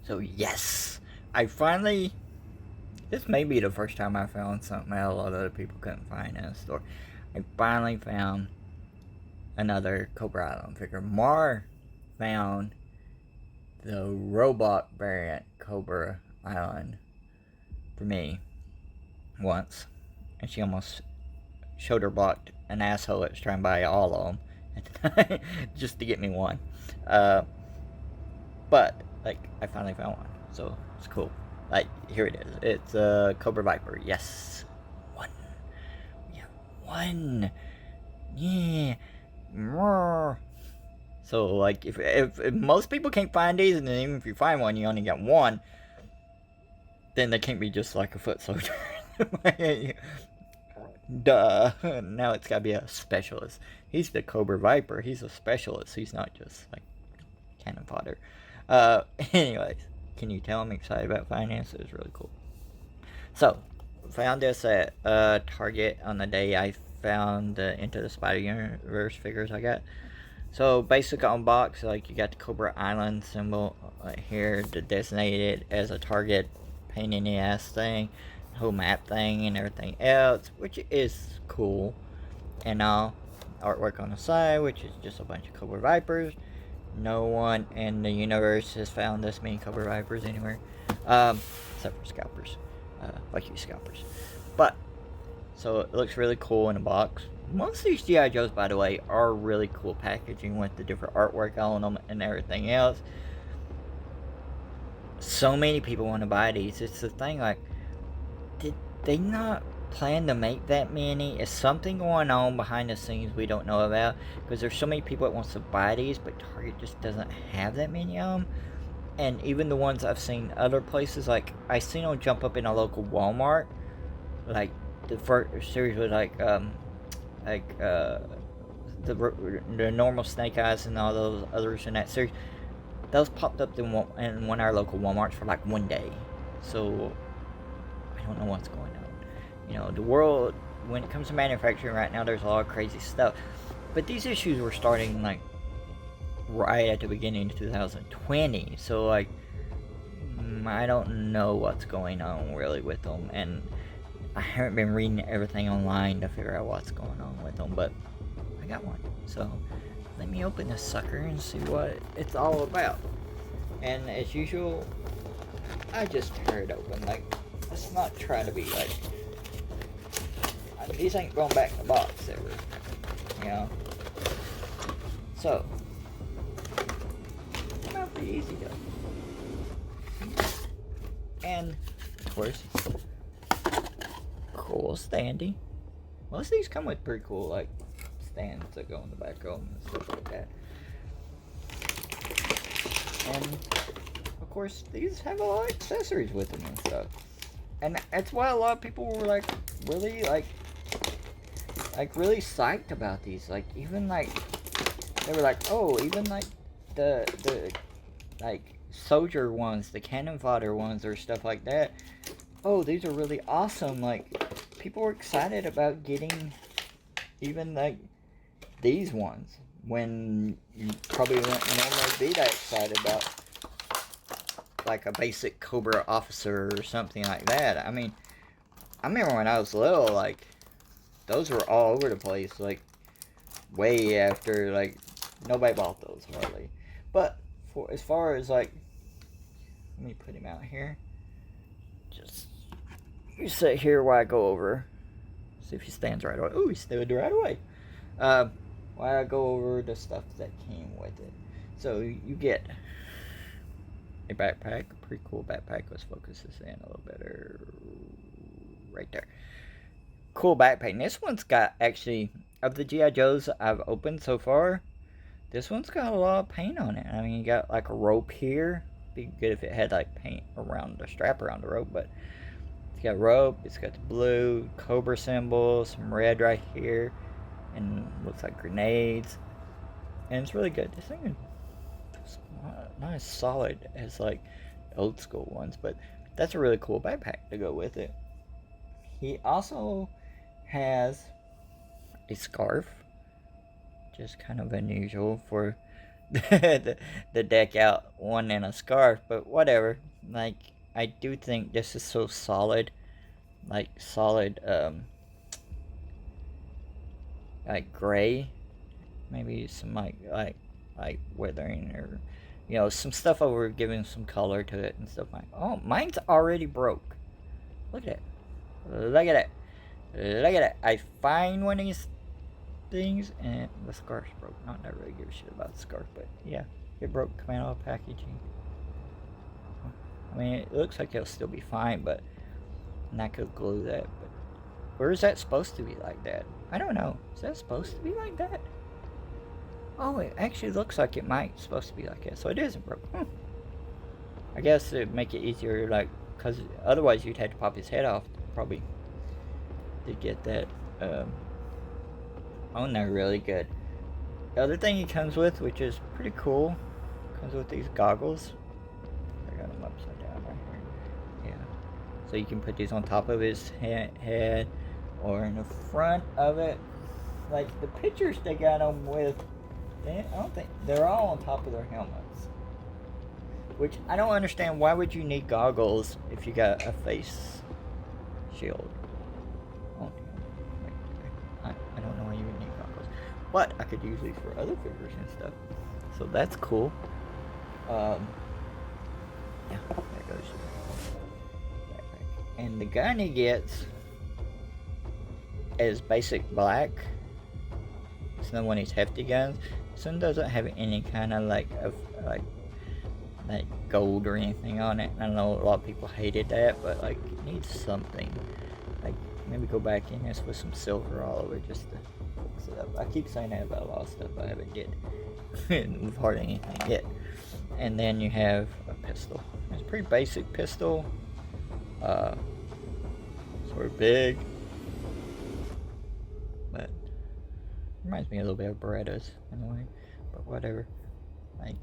So yes, I finally. This may be the first time I found something that a lot of other people couldn't find in a store. I finally found another Cobra Island figure. Mar found the robot variant Cobra Island for me once, and she almost shoulder blocked an asshole that was trying to buy all of them at the time just to get me one. Uh, but like I finally found one, so it's cool. Like here it is. It's a Cobra Viper. Yes, one. Yeah, one. Yeah. So like if most people can't find these, and then even if you find one, you only get one, then they can't be just like a foot soldier. Duh. Now it's gotta be a specialist. He's the Cobra Viper. He's a specialist. He's not just like cannon fodder. Anyways, can you tell I'm excited about finance? It was really cool. So, found this at Target on the day I found the Into the Spider-Verse figures I got. So, basic on box, like you got the Cobra Island symbol here to designate it as a Target pain in the ass thing, whole map thing, and everything else, which is cool. And all artwork on the side, which is just a bunch of Cobra Vipers. No one in the universe has found this many Cobra Vipers anywhere, except for scalpers. Like you scalpers. But so it looks really cool in a box. Most of these GI Joes, by the way, are really cool packaging with the different artwork on them and everything else. So many people want to buy these. It's the thing, like, did they not plan to make that many? Is something going on behind the scenes we don't know about? Because there's so many people that wants to buy these, but Target just doesn't have that many of them. And even the ones I've seen other places, like I seen them jump up in a local Walmart. Like the first series was the normal Snake Eyes and all those others in that series. Those popped up in one of our local WalMarts for like one day. So I don't know what's going on. You know, the world, when it comes to manufacturing right now, there's a lot of crazy stuff. But these issues were starting like right at the beginning of 2020. So like, I don't know what's going on really with them. And I haven't been reading everything online to figure out what's going on with them. But I got one. So let me open this sucker and see what it's all about. And as usual, I just tear it open. Like, let's not try to be like, these ain't going back in the box ever, you know. So it might be easy though. And of course, cool standy. Most of these come with pretty cool like stands that go in the back of them and stuff like that. And of course, these have a lot of accessories with them and stuff. And that's why a lot of people were like really really psyched about these. Like even like they were like, oh, even like the like soldier ones, the cannon fodder ones or stuff like that. Oh, these are really awesome. Like people were excited about getting even like these ones when you probably wouldn't normally be that excited about like a basic Cobra officer or something like that. I mean, I remember when I was little, like those were all over the place, like way after, like nobody bought those hardly. But for as far as like, let me put him out here. Just you sit here while I go over. See if he stands right away. Oh, he stood right away. While I go over the stuff that came with it. So you get a backpack, a pretty cool backpack. Let's focus this in a little better. Right there. Cool backpack. And this one's got, actually, of the G.I. Joes I've opened so far, this one's got a lot of paint on it. I mean, you got like a rope here. Be good if it had like paint around the strap around the rope, but it's got rope, it's got the blue Cobra symbol, some red right here, and looks like grenades. And it's really good. This thing is not as solid as like old school ones, but that's a really cool backpack to go with it. He also has a scarf, just kind of unusual for the deck out one in a scarf, but whatever. Like, I do think this is so solid, like solid, like gray, maybe some like weathering or some stuff over giving some color to it and stuff like. Oh, mine's already broke. Look at it. Look at it. Look at it. I find one of these things and the scarf's broke. Not that I really give a shit about the scarf, but yeah, it broke coming out of packaging. I mean, it looks like it'll still be fine, but I could glue that. But where is that supposed to be like that? I don't know. Is that supposed to be like that? Oh, it actually looks like it might supposed to be like that, so it isn't broken. I guess it'd make it easier, like, because otherwise you'd have to pop his head off, probably, to get that on there really good. The other thing he comes with, which is pretty cool, comes with these goggles. I got them upside down right here. Yeah. So you can put these on top of his head or in the front of it. Like the pictures they got them with, I don't think they're all on top of their helmets. Which I don't understand. Why would you need goggles if you got a face shield? I don't know why you would need goggles, but I could use these for other figures and stuff. So that's cool. Yeah, there goes your backpack. And the gun he gets is basic black. It's not one of these hefty guns. This one doesn't have any kind of like gold or anything on it. I know a lot of people hated that, but like it needs something. Like maybe go back in this with some silver all over just to fix it up. I keep saying that about a lot of stuff I haven't did with hardly anything yet. And then you have a pistol. It's a pretty basic pistol. Sort of big, but reminds me a little bit of Berettas in a way. But whatever. Like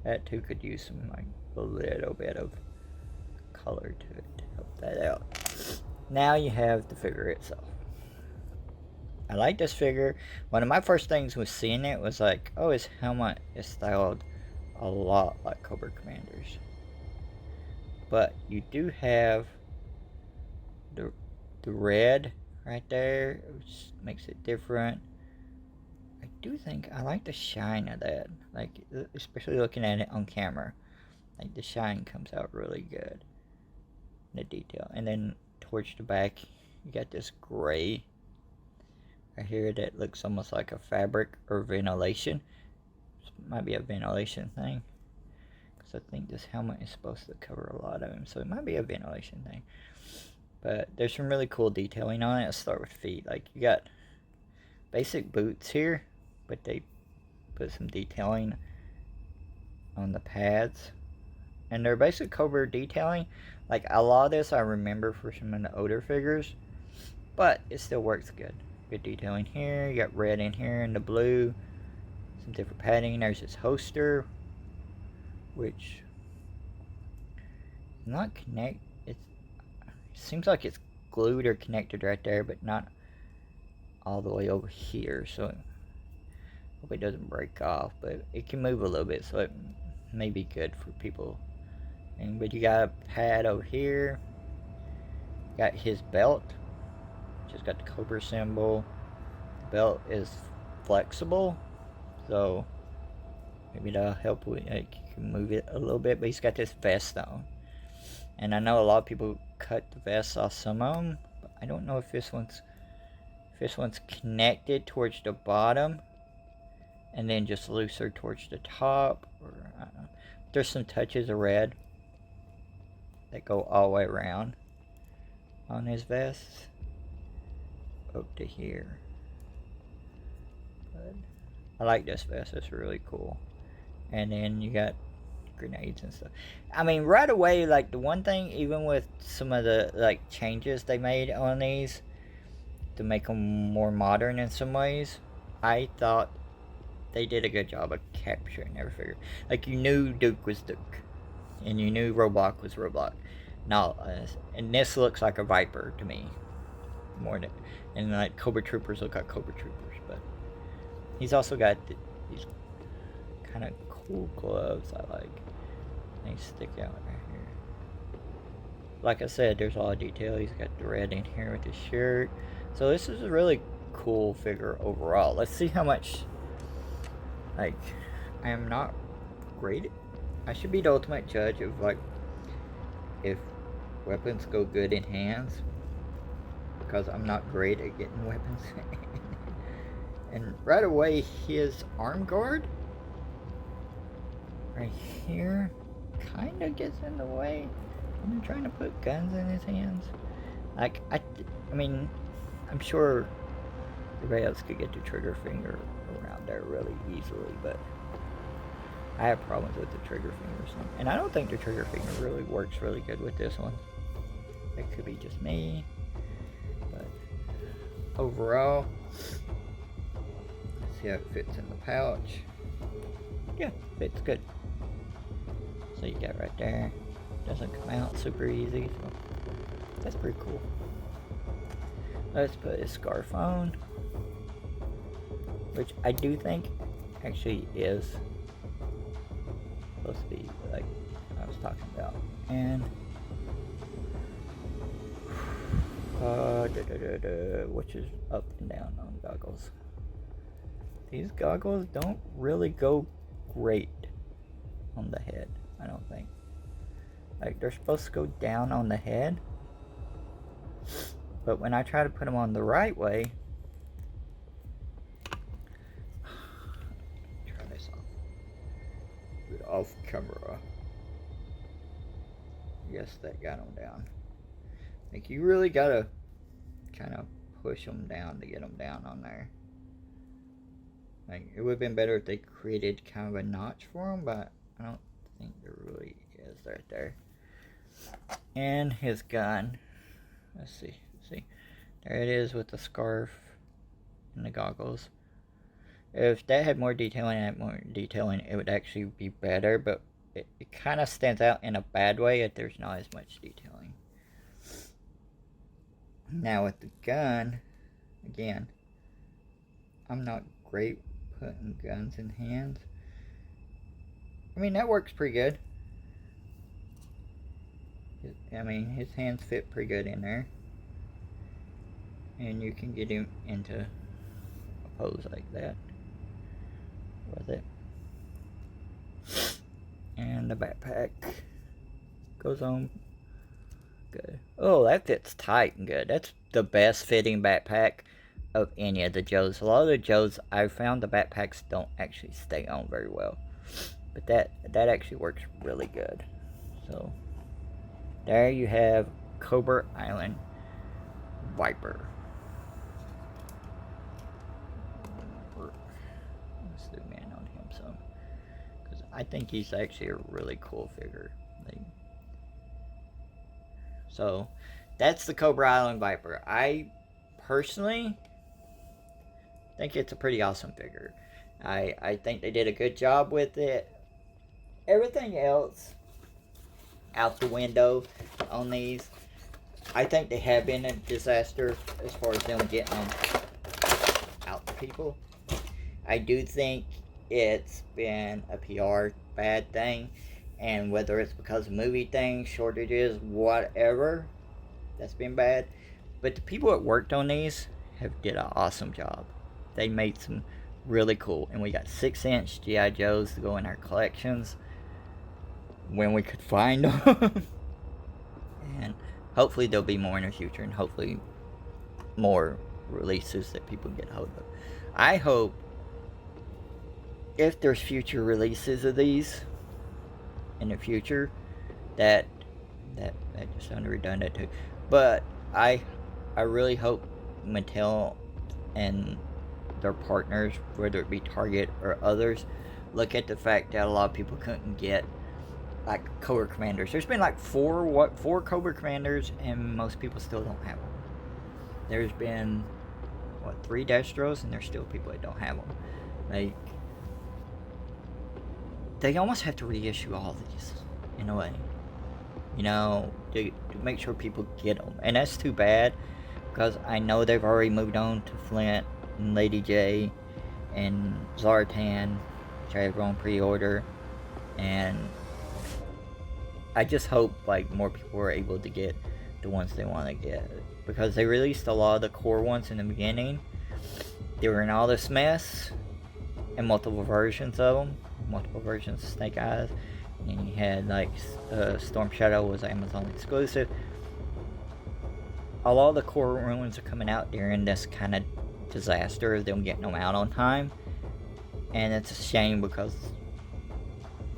that too could use some like a little bit of color to it to help that out. Now you have the figure itself. I like this figure. One of my first things was seeing it was like, oh, his helmet is styled a lot like Cobra Commander's. But you do have the red right there, which makes it different. I do think I like the shine of that, like especially looking at it on camera. Like the shine comes out really good. The detail, and then towards the back, you got this gray right here that looks almost like a fabric or ventilation. This might be a ventilation thing, because I think this helmet is supposed to cover a lot of him, so it might be a ventilation thing. But there's some really cool detailing on it. Let's start with feet. Like you got basic boots here, but they put some detailing on the pads. And they're basic Cobra detailing. Like a lot of this I remember for some of the older figures, but it still works good. Good detailing here. You got red in here and the blue. Some different padding. There's this holster, which is not connect. It seems like it's glued or connected right there, but not all the way over here. So hope it doesn't break off, but it can move a little bit, so it may be good for people. But you got a pad over here. Got his belt, just got the Cobra symbol. The belt is flexible, so maybe that'll help with, like, you can move it a little bit. But he's got this vest on, and I know a lot of people cut the vest off some of them, but I don't know if this one's connected towards the bottom and then just looser towards the top, or I don't know. There's some touches of red that go all the way around on his vest up to here. But I like this vest. It's really cool. And then you got grenades and stuff. I mean, right away, like the one thing, even with some of the like changes they made on these to make them more modern in some ways, I thought they did a good job of capturing every figure. Like you knew Duke was Duke, and you knew Roblox was Roblox. Now, and this looks like a Viper to me, more than, and like Cobra Troopers look like Cobra Troopers. But he's also got these kind of cool gloves I like. They stick out right here. Like I said, there's a lot of detail. He's got the red in here with his shirt. So this is a really cool figure overall. Let's see how much, like, I am not great. I should be the ultimate judge of, like, if weapons go good in hands, because I'm not great at getting weapons. And right away, his arm guard right here kind of gets in the way. I'm trying to put guns in his hands. Like, I mean, I'm sure everybody else could get the trigger finger around there really easily, but I have problems with the trigger finger. And I don't think the trigger finger really works really good with this one. It could be just me, but overall, let's see how it fits in the pouch. Yeah, fits good. So you got right there. Doesn't come out super easy, so that's pretty cool. Let's put his scarf on, which I do think actually is supposed to be like I was talking about. And which is up and down on goggles. These goggles don't really go great on the head, I don't think. Like, they're supposed to go down on the head, but when I try to put them on the right way, try this off. Do it off camera. Yes, that got them down. Like, you really gotta kind of push them down to get them down on there. Like, it would have been better if they created kind of a notch for them, but I don't think there really is right there. And his gun. Let's see. There it is with the scarf and the goggles. If that had more detailing, it would actually be better, but it kind of stands out in a bad way if there's not as much detailing. Now with the gun, again, I'm not great putting guns in hands. I mean, that works pretty good. I mean, his hands fit pretty good in there. And you can get him into a pose like that with it. And the backpack goes on good. Oh, that fits tight and good. That's the best fitting backpack of any of the Joes. A lot of the Joes, I've found the backpacks don't actually stay on very well. But that actually works really good. So there you have Cobra Island Viper. Let's zoom in on him some, because I think he's actually a really cool figure. So that's the Cobra Island Viper. I personally think it's a pretty awesome figure. I think they did a good job with it. Everything else out the window on these, I think they have been a disaster as far as them getting them out to people. I do think it's been a PR bad thing, and whether it's because of movie things, shortages, whatever, that's been bad. But the people that worked on these have did an awesome job. They made some really cool, and we got 6-inch G.I. Joes to go in our collections when we could find them. And hopefully there'll be more in the future, and hopefully more releases that people get hold of. I hope if there's future releases of these in the future, that just sounded redundant too, but I really hope Mattel and their partners, whether it be Target or others, look at the fact that a lot of people couldn't get like Cobra Commanders. There's been like four Cobra Commanders, and most people still don't have them. There's been 3 Destros, and there's still people that don't have them. Like, they almost have to reissue all these in a way, you know, to make sure people get them. And that's too bad, because I know they've already moved on to Flint and Lady J and Zartan, which I have on pre-order, and I just hope like more people are able to get the ones they want to get, because they released a lot of the core ones in the beginning. They were in all this mess, and multiple versions of them, multiple versions of Snake Eyes, and you had like Storm Shadow was Amazon exclusive. A lot of the core ones are coming out during this kind of disaster of them getting them out on time, and it's a shame, because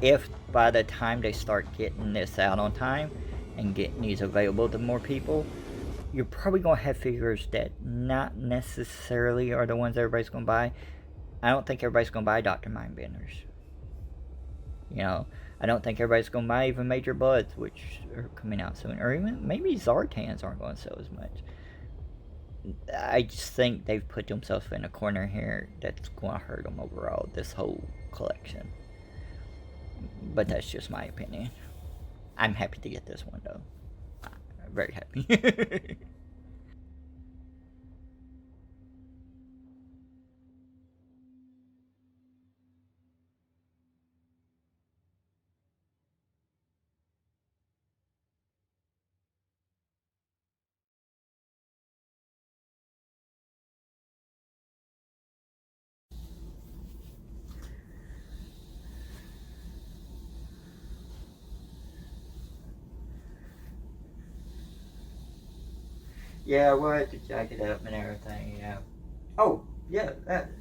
if by the time they start getting this out on time and getting these available to more people, you're probably going to have figures that not necessarily are the ones everybody's going to buy. I don't think everybody's going to buy Dr. Mindbenders. You know, I don't think everybody's going to buy even Major Bloods, which are coming out soon. Or even maybe Zartans aren't going to sell as much. I just think they've put themselves in a corner here that's going to hurt them overall, this whole collection. But that's just my opinion. I'm happy to get this one, though. I'm very happy. Yeah, we'll have to jack it up and everything, yeah. Oh, yeah,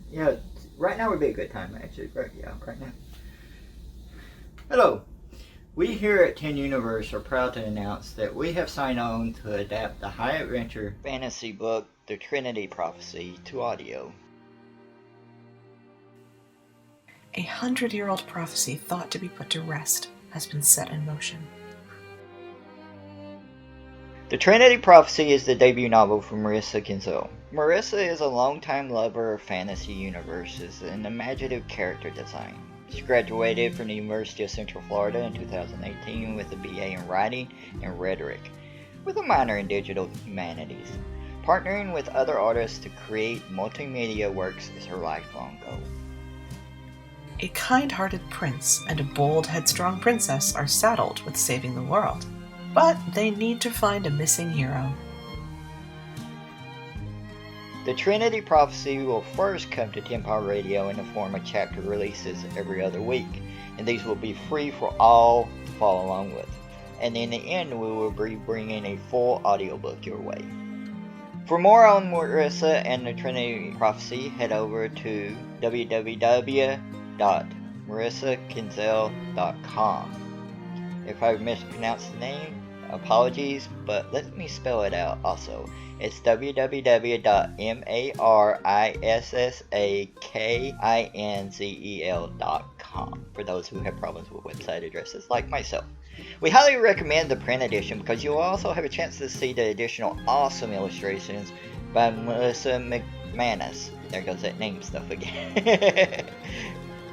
yeah, right now would be a good time, actually. Right now. Hello. We here at 10 Universe are proud to announce that we have signed on to adapt the high adventure fantasy book, The Trinity Prophecy, to audio. 100-year-old prophecy thought to be put to rest has been set in motion. The Trinity Prophecy is the debut novel from Marissa Kinzel. Marissa is a longtime lover of fantasy universes and imaginative character design. She graduated from the University of Central Florida in 2018 with a BA in Writing and Rhetoric, with a minor in Digital Humanities. Partnering with other artists to create multimedia works is her lifelong goal. A kind-hearted prince and a bold, headstrong princess are saddled with saving the world, but they need to find a missing hero. The Trinity Prophecy will first come to Tempo Radio in the form of chapter releases every other week, and these will be free for all to follow along with. And in the end, we will be bringing a full audiobook your way. For more on Marissa and the Trinity Prophecy, head over to www.marissakinzel.com. If I mispronounced the name, apologies, but let me spell it out also. It's www.marissakinzel.com for those who have problems with website addresses like myself. We highly recommend the print edition because you'll also have a chance to see the additional awesome illustrations by Melissa McManus. There goes that name stuff again.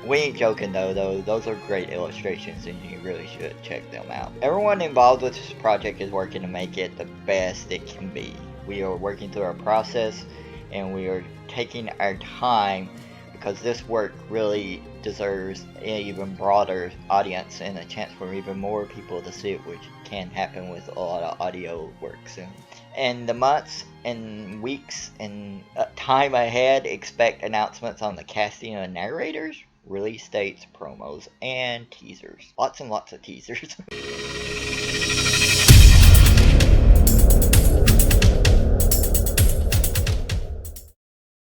We ain't joking though, those are great illustrations and you really should check them out. Everyone involved with this project is working to make it the best it can be. We are working through our process and we are taking our time because this work really deserves an even broader audience and a chance for even more people to see it, which can happen with a lot of audio works. And the months and weeks and time ahead, expect announcements on the casting of narrators, release dates, promos, and teasers. Lots and lots of teasers.